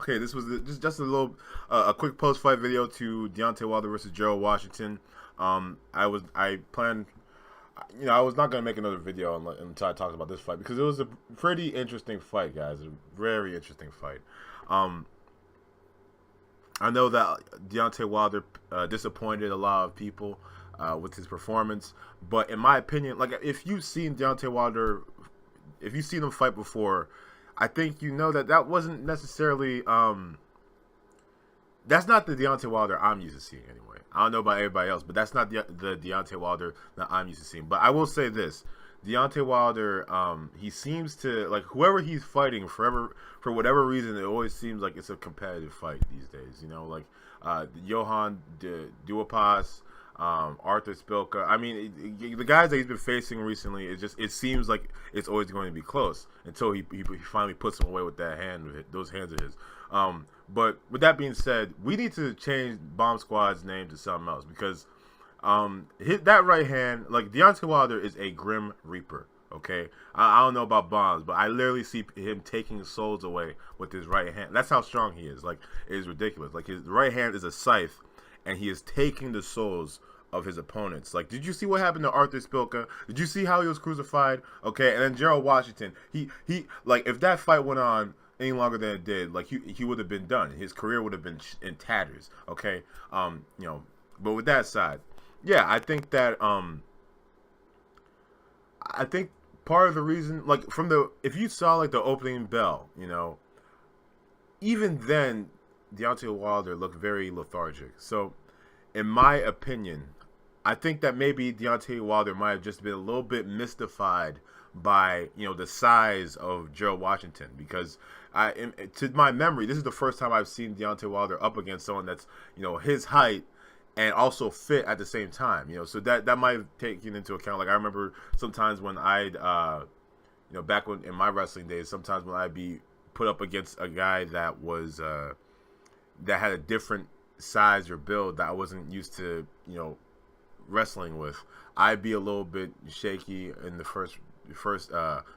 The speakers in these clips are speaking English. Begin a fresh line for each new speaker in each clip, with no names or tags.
Okay, this was just a little a quick post fight video to Deontay Wilder versus Gerald Washington. I planned, I was not gonna make another video until I talked about this fight because it was a pretty interesting fight, guys. A very interesting fight. I know that Deontay Wilder disappointed a lot of people with his performance, but in my opinion, like if you've seen Deontay Wilder, if you've seen him fight before, I think you know that wasn't necessarily that's not the Deontay Wilder I'm used to seeing anyway. I don't know about everybody else, but that's not the Deontay Wilder that I'm used to seeing. But I will say this: Deontay Wilder, he seems to, like, whoever he's fighting, for whatever reason, it always seems like it's a competitive fight these days. Like Johan Duhaupas, Arthur Spilka. I mean, the guys that he's been facing recently, it seems like it's always going to be close until he finally puts him away with those hands of his. But with that being said, we need to change Bomb Squad's name to something else because that right hand, like, Deontay Wilder is a Grim Reaper. Okay, I don't know about Bombs, but I literally see him taking souls away with his right hand. That's how strong he is. Like, it is ridiculous. Like, his right hand is a scythe, and he is taking the souls of his opponents. Like, did you see what happened to Arthur Spilka? Did you see how he was crucified? Okay, and then Gerald Washington, he like, if that fight went on any longer than it did, like, he would have been done. His career would have been in tatters. Okay, but with that aside, yeah, I think that I think part of the reason, like, if you saw, like, the opening bell, even then Deontay Wilder looked very lethargic. So in my opinion, I think that maybe Deontay Wilder might have just been a little bit mystified by the size of Gerald Washington, because to my memory, this is the first time I've seen Deontay Wilder up against someone that's his height and also fit at the same time. So that might have taken into account. Like, I remember sometimes when I'd back in my wrestling days, sometimes when I'd be put up against a guy that was that had a different size or build that I wasn't used to wrestling with, I'd be a little bit shaky in the first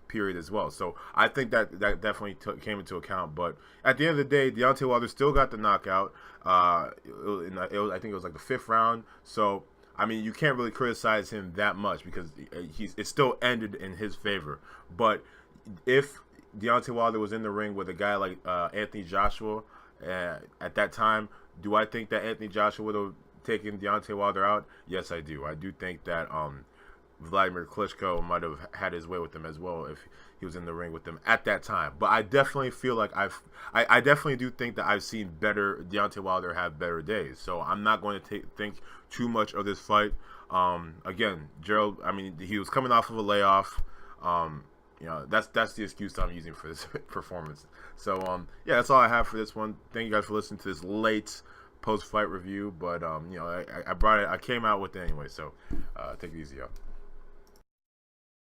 period as well. So I think that definitely came into account. But at the end of the day, Deontay Wilder still got the knockout. I think it was like the 5th round. So I mean, you can't really criticize him that much because it still ended in his favor. But if Deontay Wilder was in the ring with a guy like Anthony Joshua at that time, do I think that Anthony Joshua would have taken Deontay Wilder out? Yes, I do. I do think that Vladimir Klitschko might have had his way with him as well if he was in the ring with them at that time. But I definitely feel like I definitely do think that I've seen Deontay Wilder have better days. So I'm not going to think too much of this fight. Again, Gerald, I mean, he was coming off of a layoff. That's the excuse I'm using for this performance. So yeah, that's all I have for this one. Thank you guys for listening to this late post-fight review. But I came out with it anyway. So take it easy, y'all.